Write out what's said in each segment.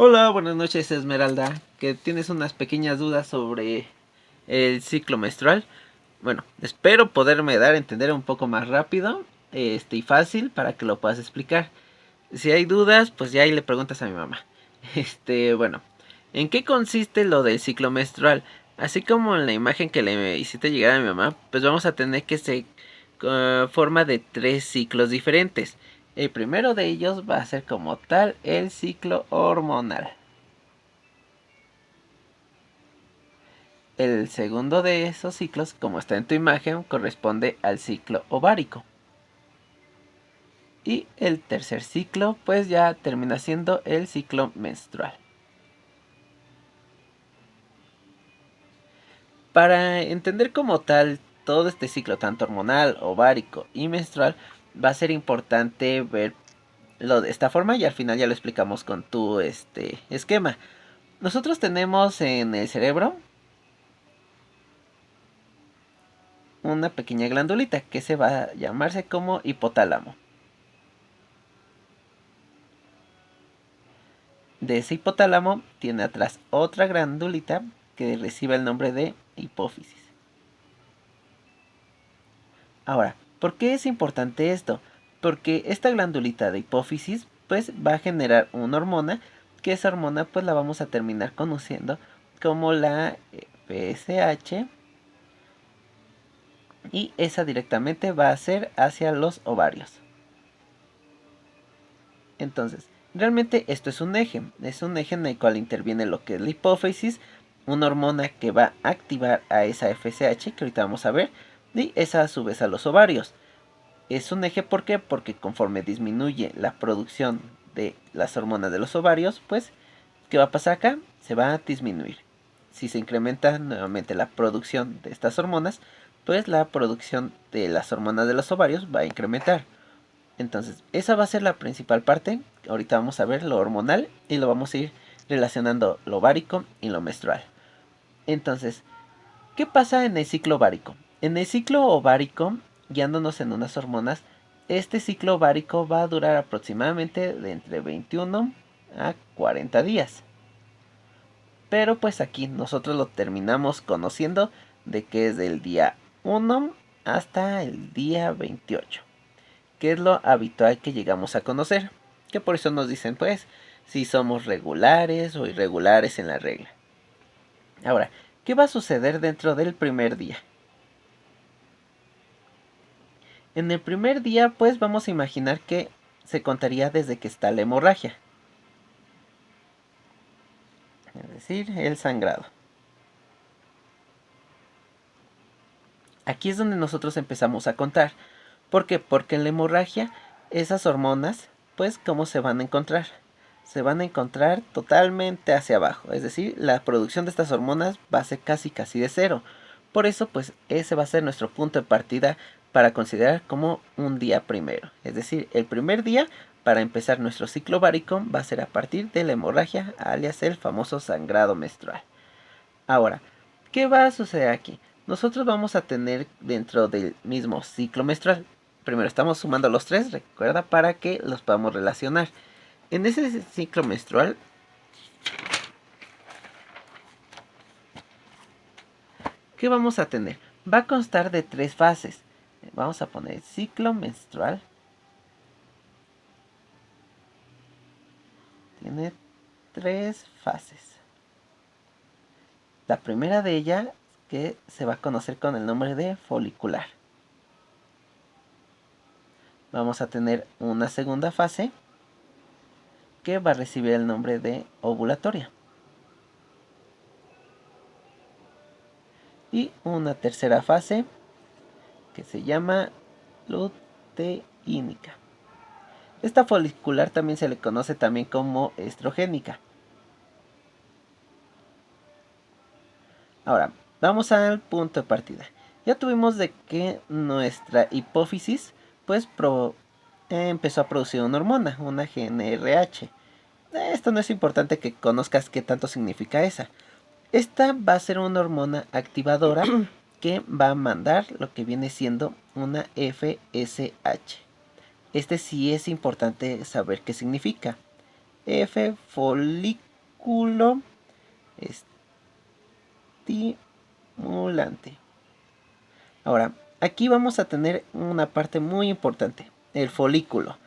Hola, buenas noches Esmeralda, que tienes unas pequeñas dudas sobre el ciclo menstrual. Bueno, espero poderme dar a entender un poco más rápido y fácil para que lo puedas explicar. Si hay dudas, pues ya ahí le preguntas a mi mamá. Bueno, ¿en qué consiste lo del ciclo menstrual? Así como en la imagen que le hiciste llegar a mi mamá, pues vamos a tener que se forma de 3 ciclos diferentes. El primero de ellos va a ser como tal el ciclo hormonal. El segundo de esos ciclos, como está en tu imagen, corresponde al ciclo ovárico. Y el tercer ciclo, pues ya termina siendo el ciclo menstrual. Para entender como tal todo este ciclo, tanto hormonal, ovárico y menstrual, va a ser importante verlo de esta forma y al final ya lo explicamos con tu esquema. Nosotros tenemos en el cerebro una pequeña glandulita que se va a llamarse como hipotálamo. De ese hipotálamo tiene atrás otra glandulita que recibe el nombre de hipófisis. Ahora, ¿por qué es importante esto? Porque esta glandulita de hipófisis pues va a generar una hormona, que esa hormona pues la vamos a terminar conociendo como la FSH, y esa directamente va a ser hacia los ovarios. Entonces, realmente esto es un eje en el cual interviene lo que es la hipófisis, una hormona que va a activar a esa FSH que ahorita vamos a ver, y esa a su vez a los ovarios. Es un eje, ¿por qué? Porque conforme disminuye la producción de las hormonas de los ovarios, pues, ¿qué va a pasar acá? Se va a disminuir. Si se incrementa nuevamente la producción de estas hormonas, pues la producción de las hormonas de los ovarios va a incrementar. Entonces, esa va a ser la principal parte. Ahorita vamos a ver lo hormonal y lo vamos a ir relacionando lo ovárico y lo menstrual. Entonces, ¿qué pasa en el ciclo ovárico? En el ciclo ovárico, guiándonos en unas hormonas, este ciclo ovárico va a durar aproximadamente de entre 21 a 40 días. Pero pues aquí nosotros lo terminamos conociendo de que es del día 1 hasta el día 28, que es lo habitual que llegamos a conocer. Que por eso nos dicen pues si somos regulares o irregulares en la regla. Ahora, ¿qué va a suceder dentro del primer día? En el primer día, pues vamos a imaginar que se contaría desde que está la hemorragia, es decir, el sangrado. Aquí es donde nosotros empezamos a contar. ¿Por qué? Porque en la hemorragia, esas hormonas, pues, ¿cómo se van a encontrar? Se van a encontrar totalmente hacia abajo. Es decir, la producción de estas hormonas va a ser casi de cero. Por eso, pues, ese va a ser nuestro punto de partida para considerar como un día primero. Es decir, el primer día para empezar nuestro ciclo ovárico va a ser a partir de la hemorragia, alias el famoso sangrado menstrual. Ahora, ¿qué va a suceder aquí? Nosotros vamos a tener dentro del mismo ciclo menstrual. Primero estamos sumando los tres, recuerda, para que los podamos relacionar. En ese ciclo menstrual, ¿qué vamos a tener? Va a constar de 3 fases. Vamos a poner ciclo menstrual. Tiene 3 fases. La primera de ellas, que se va a conocer con el nombre de folicular. Vamos a tener una segunda fase que va a recibir el nombre de ovulatoria. Y una tercera fase que se llama luteínica. Esta folicular también se le conoce también como estrogénica. Ahora, vamos al punto de partida. Ya tuvimos de que nuestra hipófisis pues empezó a producir una hormona, una GnRH. Esto no es importante que conozcas qué tanto significa esa. Esta va a ser una hormona activadora que va a mandar lo que viene siendo una FSH. Este sí es importante saber qué significa. F folículo estimulante. Ahora, aquí vamos a tener una parte muy importante, el folículo.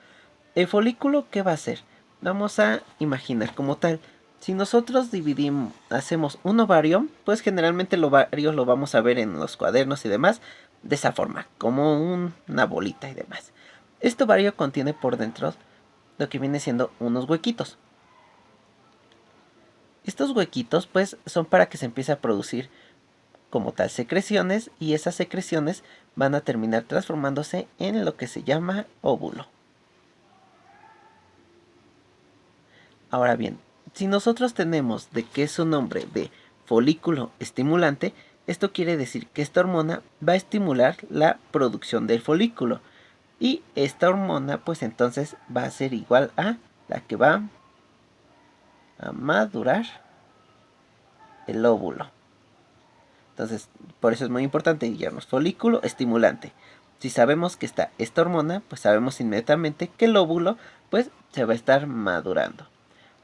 El folículo, ¿qué va a hacer? Vamos a imaginar como tal. Si nosotros dividimos, hacemos un ovario, pues generalmente el ovario lo vamos a ver en los cuadernos y demás, de esa forma, como una bolita y demás. Este ovario contiene por dentro lo que viene siendo unos huequitos. Estos huequitos pues son para que se empiece a producir como tal secreciones, y esas secreciones van a terminar transformándose en lo que se llama óvulo. Ahora bien, si nosotros tenemos de que es un nombre de folículo estimulante, esto quiere decir que esta hormona va a estimular la producción del folículo, y esta hormona pues entonces va a ser igual a la que va a madurar el óvulo. Entonces, por eso es muy importante guiarnos folículo estimulante. Si sabemos que está esta hormona, pues sabemos inmediatamente que el óvulo pues se va a estar madurando.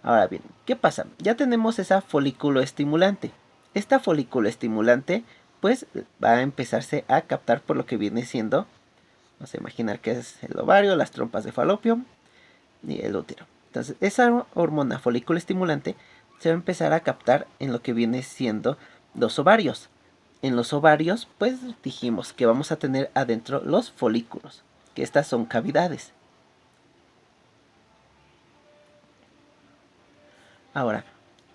Ahora bien, ¿qué pasa? Ya tenemos esa folículo estimulante. Esta folículo estimulante pues va a empezarse a captar por lo que viene siendo, vamos a imaginar que es el ovario, las trompas de falopio y el útero. Entonces, esa hormona folículo estimulante se va a empezar a captar en lo que viene siendo los ovarios. En los ovarios, pues dijimos que vamos a tener adentro los folículos, que estas son cavidades. Ahora,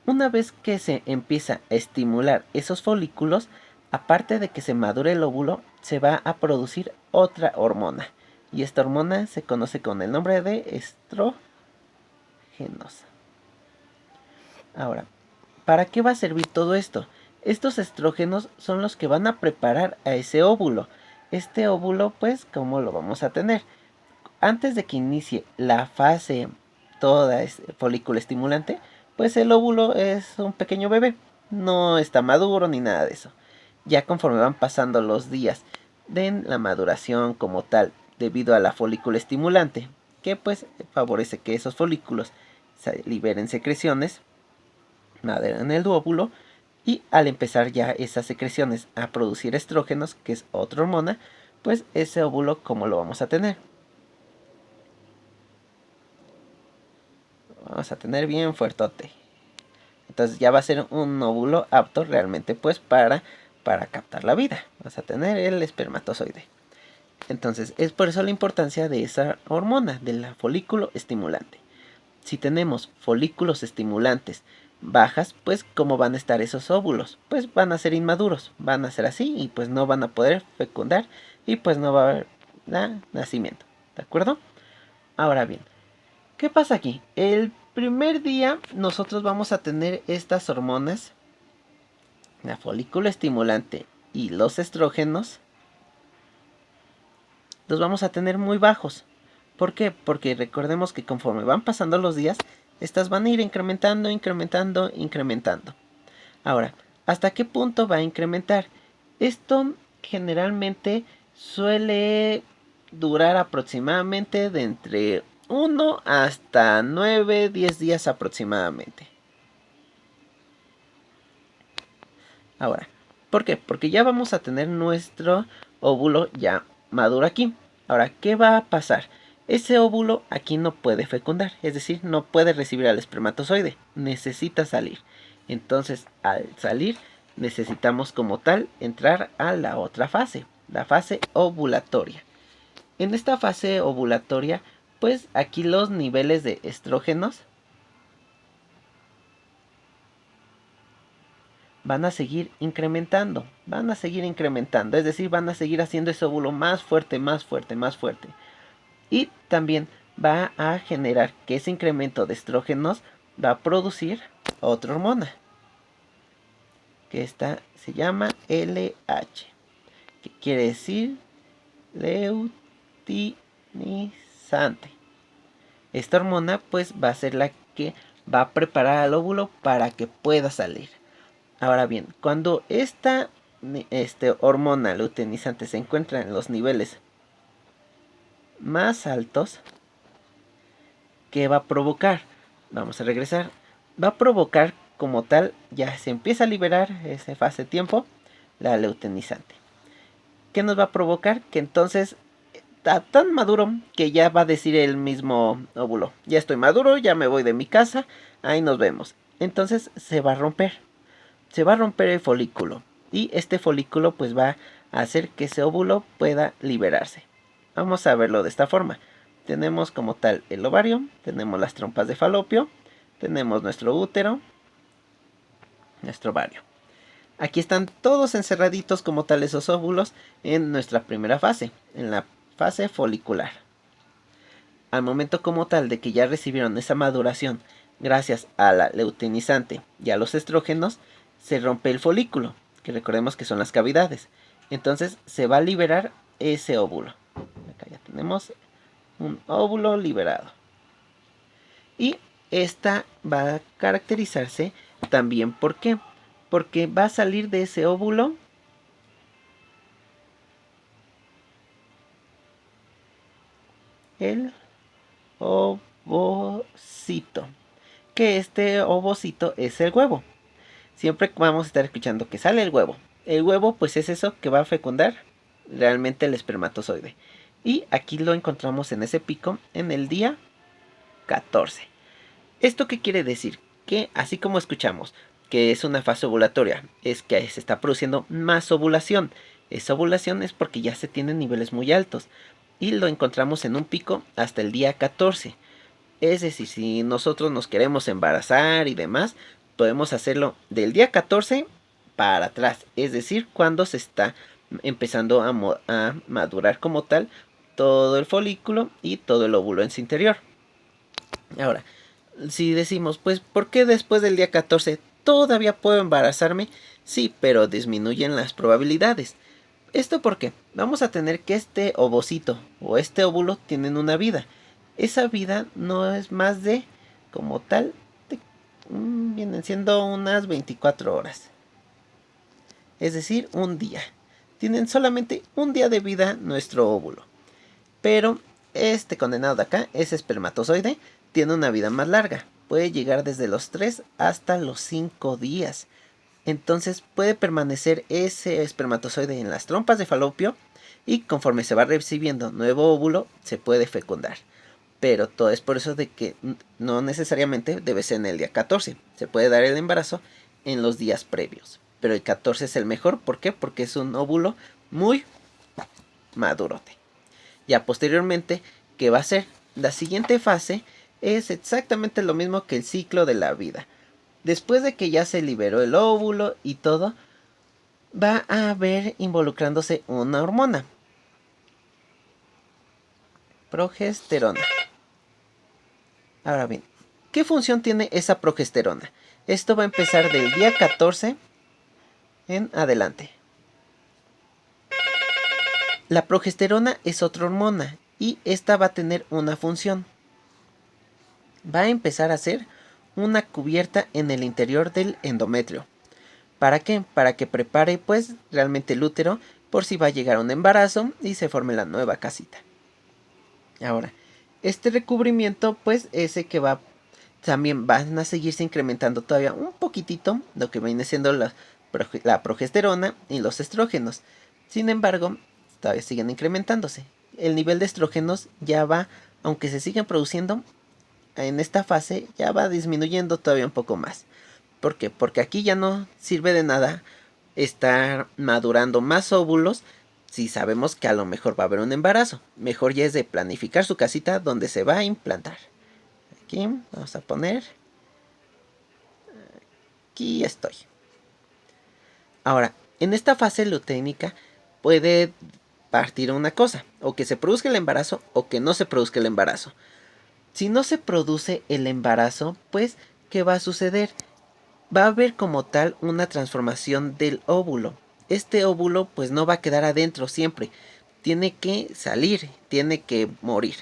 una vez que se empieza a estimular esos folículos, aparte de que se madure el óvulo, se va a producir otra hormona. Y esta hormona se conoce con el nombre de estrógenos. Ahora, ¿para qué va a servir todo esto? Estos estrógenos son los que van a preparar a ese óvulo. Este óvulo, pues, ¿cómo lo vamos a tener? Antes de que inicie la fase toda folículo estimulante, pues el óvulo es un pequeño bebé. No está maduro ni nada de eso. Ya conforme van pasando los días de la maduración como tal, debido a la folículo estimulante, que pues favorece que esos folículos liberen secreciones, maduran el óvulo, y al empezar ya esas secreciones a producir estrógenos, que es otra hormona, pues ese óvulo, ¿cómo lo vamos a tener? Vamos a tener bien fuertote. Entonces ya va a ser un óvulo apto realmente pues para captar la vida. Vamos a tener el espermatozoide. Entonces es por eso la importancia de esa hormona, de la folículo estimulante. Si tenemos folículos estimulantes bajas, pues ¿cómo van a estar esos óvulos? Pues van a ser inmaduros, van a ser así y pues no van a poder fecundar y pues no va a haber nacimiento. ¿De acuerdo? Ahora bien, ¿qué pasa aquí? El primer día nosotros vamos a tener estas hormonas, la folículo estimulante y los estrógenos, los vamos a tener muy bajos. ¿Por qué? Porque recordemos que conforme van pasando los días, estas van a ir incrementando, incrementando, incrementando. Ahora, ¿hasta qué punto va a incrementar? Esto generalmente suele durar aproximadamente de entre 1 hasta 9, 10 días aproximadamente. Ahora, ¿por qué? Porque ya vamos a tener nuestro óvulo ya maduro aquí. Ahora, ¿qué va a pasar? Ese óvulo aquí no puede fecundar, es decir, no puede recibir al espermatozoide, necesita salir. Entonces, al salir, necesitamos como tal entrar a la otra fase, la fase ovulatoria. En esta fase ovulatoria, pues aquí los niveles de estrógenos van a seguir incrementando, es decir, van a seguir haciendo ese óvulo más fuerte, más fuerte, más fuerte. Y también va a generar que ese incremento de estrógenos va a producir otra hormona, que esta se llama LH, que quiere decir luteinizante. Esta hormona pues va a ser la que va a preparar al óvulo para que pueda salir. Ahora bien, cuando esta hormona luteinizante se encuentra en los niveles más altos, ¿qué va a provocar? Vamos a regresar. va a provocar como tal, ya se empieza a liberar ese fase de tiempo, la luteinizante. ¿Qué nos va a provocar? Que entonces está tan maduro que ya va a decir el mismo óvulo: ya estoy maduro, ya me voy de mi casa, ahí nos vemos. Entonces se va a romper el folículo, y este folículo pues va a hacer que ese óvulo pueda liberarse. Vamos a verlo de esta forma. Tenemos como tal el ovario, tenemos las trompas de falopio, tenemos nuestro útero, nuestro ovario. Aquí están todos encerraditos como tal esos óvulos en nuestra primera fase, en la fase folicular. Al momento como tal de que ya recibieron esa maduración gracias a la luteinizante y a los estrógenos, se rompe el folículo, que recordemos que son las cavidades. Entonces se va a liberar ese óvulo. Acá ya tenemos un óvulo liberado. Y esta va a caracterizarse también, ¿por qué? Porque va a salir de ese óvulo el ovocito. Que este ovocito es el huevo. Siempre vamos a estar escuchando que sale el huevo. El huevo pues es eso que va a fecundar realmente el espermatozoide. Y aquí lo encontramos en ese pico en el día 14. ¿Esto qué quiere decir? Que así como escuchamos que es una fase ovulatoria, es que se está produciendo más ovulación. Esa ovulación es porque ya se tienen niveles muy altos. Y lo encontramos en un pico hasta el día 14. Es decir, si nosotros nos queremos embarazar y demás, podemos hacerlo del día 14 para atrás. Es decir, cuando se está empezando a madurar como tal todo el folículo y todo el óvulo en su interior. Ahora, si decimos, pues, ¿por qué después del día 14 todavía puedo embarazarme? Sí, pero disminuyen las probabilidades. ¿Esto por qué? Vamos a tener que este ovocito o este óvulo tienen una vida. Esa vida no es más de, como tal, vienen siendo unas 24 horas. Es decir, un día. Tienen solamente un día de vida nuestro óvulo. Pero este condenado de acá, ese espermatozoide, tiene una vida más larga. Puede llegar desde los 3 hasta los 5 días. Entonces puede permanecer ese espermatozoide en las trompas de falopio y conforme se va recibiendo nuevo óvulo se puede fecundar. Pero todo es por eso de que no necesariamente debe ser en el día 14. Se puede dar el embarazo en los días previos. Pero el 14 es el mejor. ¿Por qué? Porque es un óvulo muy madurote. Ya posteriormente, ¿qué va a ser? La siguiente fase es exactamente lo mismo que el ciclo de la vida. Después de que ya se liberó el óvulo y todo, va a haber involucrándose una hormona: progesterona. Ahora bien, ¿qué función tiene esa progesterona? Esto va a empezar del día 14 en adelante. La progesterona es otra hormona y esta va a tener una función. Va a empezar a ser una cubierta en el interior del endometrio. ¿Para qué? Para que prepare pues realmente el útero por si va a llegar un embarazo y se forme la nueva casita. Ahora, este recubrimiento pues ese que va, también van a seguirse incrementando todavía un poquitito lo que viene siendo la progesterona y los estrógenos. Sin embargo, todavía siguen incrementándose. El nivel de estrógenos ya va, aunque se siguen produciendo en esta fase, ya va disminuyendo todavía un poco más. ¿Por qué? Porque aquí ya no sirve de nada estar madurando más óvulos si sabemos que a lo mejor va a haber un embarazo. Mejor ya es de planificar su casita donde se va a implantar. Aquí vamos a poner. Aquí estoy. Ahora, en esta fase luteínica puede partir una cosa: o que se produzca el embarazo o que no se produzca el embarazo. Si no se produce el embarazo, pues, ¿qué va a suceder? Va a haber como tal una transformación del óvulo. Este óvulo pues no va a quedar adentro siempre. Tiene que salir, tiene que morir.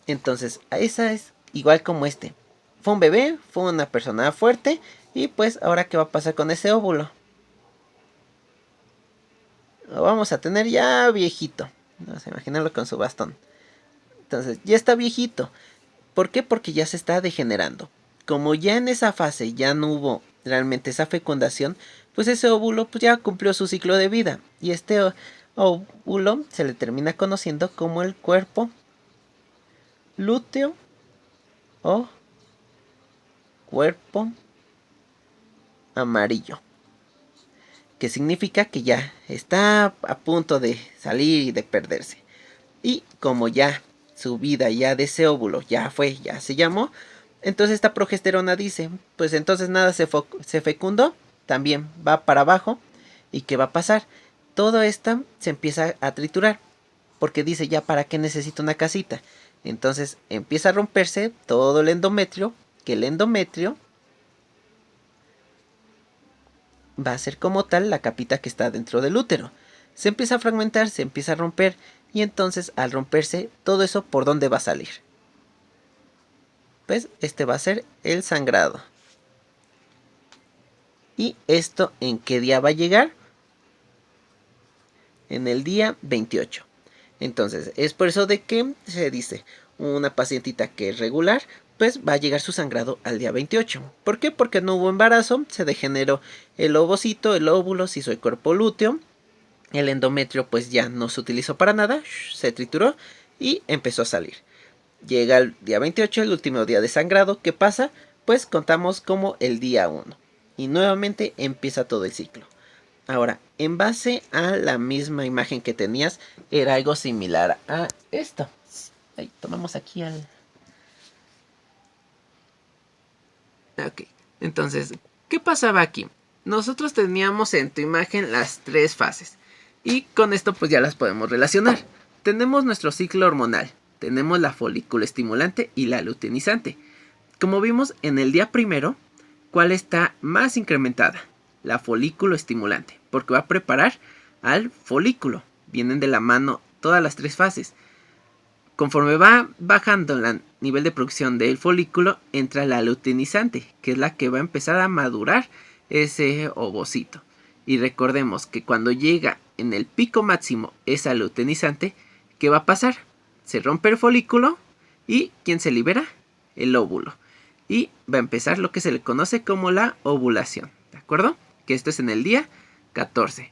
Entonces, esa es igual como este. Fue un bebé, fue una persona fuerte y pues ahora ¿qué va a pasar con ese óvulo? Lo vamos a tener ya viejito. Vamos a imaginarlo con su bastón. Entonces, ya está viejito. ¿Por qué? Porque ya se está degenerando. como ya en esa fase ya no hubo realmente esa fecundación, pues ese óvulo pues ya cumplió su ciclo de vida. Y este óvulo se le termina conociendo como el cuerpo lúteo o cuerpo amarillo, que significa que ya está a punto de salir y de perderse. Y como ya su vida ya de ese óvulo ya fue, ya se llamó, entonces esta progesterona dice, pues entonces nada se fecundó, también va para abajo. ¿Y qué va a pasar? Todo esto se empieza a triturar, porque dice, ya para qué necesito una casita. Entonces empieza a romperse todo el endometrio, que el endometrio va a ser como tal la capita que está dentro del útero. Se empieza a fragmentar, se empieza a romper, y entonces al romperse todo eso, ¿por dónde va a salir? Pues este va a ser el sangrado. ¿Y esto en qué día va a llegar? En el día 28. Entonces es por eso de que se dice, una pacientita que es regular, pues va a llegar su sangrado al día 28. ¿Por qué? Porque no hubo embarazo, se degeneró el ovocito, el óvulo, se hizo el cuerpo lúteo, el endometrio pues ya no se utilizó para nada, se trituró y empezó a salir. Llega el día 28, el último día de sangrado. ¿Qué pasa? Pues contamos como el día 1. Y nuevamente empieza todo el ciclo. Ahora, en base a la misma imagen que tenías, era algo similar a esto. Ahí, tomamos aquí al... Ok, entonces, ¿qué pasaba aquí? Nosotros teníamos en tu imagen las 3 fases. Y con esto pues ya las podemos relacionar. Tenemos nuestro ciclo hormonal. Tenemos la folículo estimulante y la luteinizante. Como vimos en el día primero, ¿cuál está más incrementada? La folículo estimulante, porque va a preparar al folículo. Vienen de la mano todas las 3 fases. Conforme va bajando el nivel de producción del folículo, entra la luteinizante, que es la que va a empezar a madurar ese ovocito. Y recordemos que cuando llega en el pico máximo esa luteinizante, ¿qué va a pasar? Se rompe el folículo y ¿quién se libera? El óvulo. Y va a empezar lo que se le conoce como la ovulación. ¿De acuerdo? Que esto es en el día 14.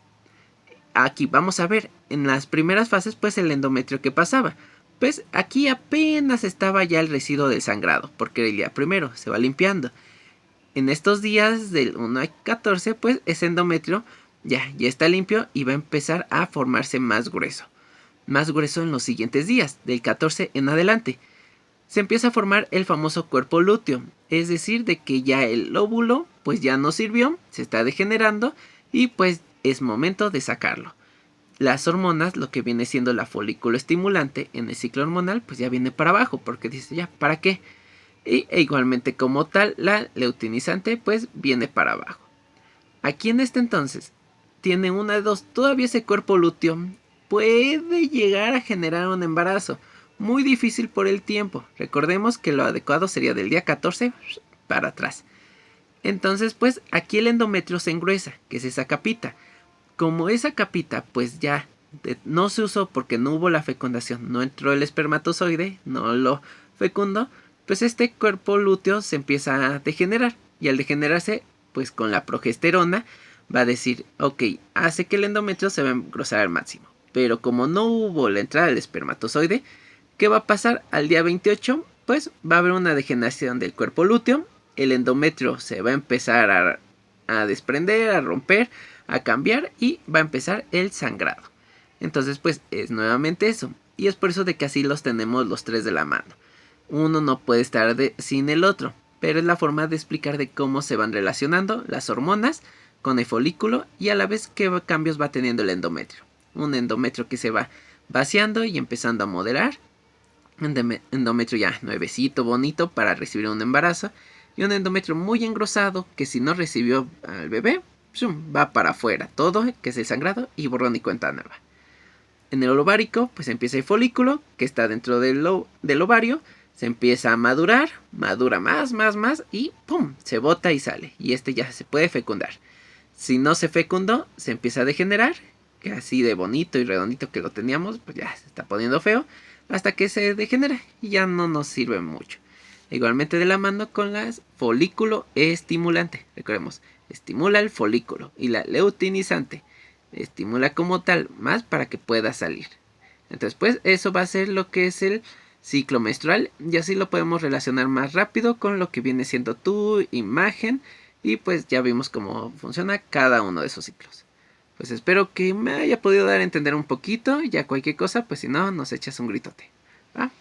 Aquí vamos a ver en las primeras fases pues el endometrio que pasaba. Pues aquí apenas estaba ya el residuo del sangrado, porque era el día primero, se va limpiando. En estos días del 1 al 14, pues ese endometrio ya está limpio y va a empezar a formarse más grueso. Más grueso en los siguientes días, del 14 en adelante. Se empieza a formar el famoso cuerpo lúteo, es decir, de que ya el óvulo pues ya no sirvió, se está degenerando y pues es momento de sacarlo. Las hormonas, lo que viene siendo la folículo estimulante en el ciclo hormonal, pues ya viene para abajo, porque dice ya, ¿para qué? E igualmente como tal, la luteinizante pues viene para abajo. Aquí en este entonces, tiene una de dos, todavía ese cuerpo lúteo puede llegar a generar un embarazo. Muy difícil por el tiempo. Recordemos que lo adecuado sería del día 14 para atrás. Entonces pues aquí el endometrio se engruesa, que es esa capita. Como esa capita pues ya no se usó porque no hubo la fecundación, no entró el espermatozoide, no lo fecundó, pues este cuerpo lúteo se empieza a degenerar. Y al degenerarse, pues con la progesterona va a decir, ok, hace que el endometrio se va a engrosar al máximo. Pero como no hubo la entrada del espermatozoide, ¿qué va a pasar al día 28? Pues va a haber una degeneración del cuerpo lúteo, el endometrio se va a empezar a desprender, a romper, a cambiar y va a empezar el sangrado. Entonces pues es nuevamente eso. Y es por eso de que así los tenemos los 3 de la mano. Uno no puede estar sin el otro. Pero es la forma de explicar de cómo se van relacionando las hormonas con el folículo y a la vez qué cambios va teniendo el endometrio. Un endometrio que se va vaciando y empezando a moderar. Un endometrio ya nuevecito, bonito para recibir un embarazo. Y un endometrio muy engrosado que si no recibió al bebé, va para afuera todo, que es el sangrado, y borrón y cuenta nueva. En el ovárico, pues empieza el folículo, que está dentro del ovario, se empieza a madurar, madura más, y ¡pum!, se bota y sale, y este ya se puede fecundar. Si no se fecundó, se empieza a degenerar, que así de bonito y redondito que lo teníamos, pues ya se está poniendo feo, hasta que se degenera y ya no nos sirve mucho. Igualmente de la mano con la folículo estimulante. Recordemos, estimula el folículo. Y la luteinizante estimula como tal más para que pueda salir. Entonces pues eso va a ser lo que es el ciclo menstrual. Y así lo podemos relacionar más rápido con lo que viene siendo tu imagen. Y pues ya vimos cómo funciona cada uno de esos ciclos. Pues espero que me haya podido dar a entender un poquito. Ya cualquier cosa, pues si no, nos echas un gritote, ¿va?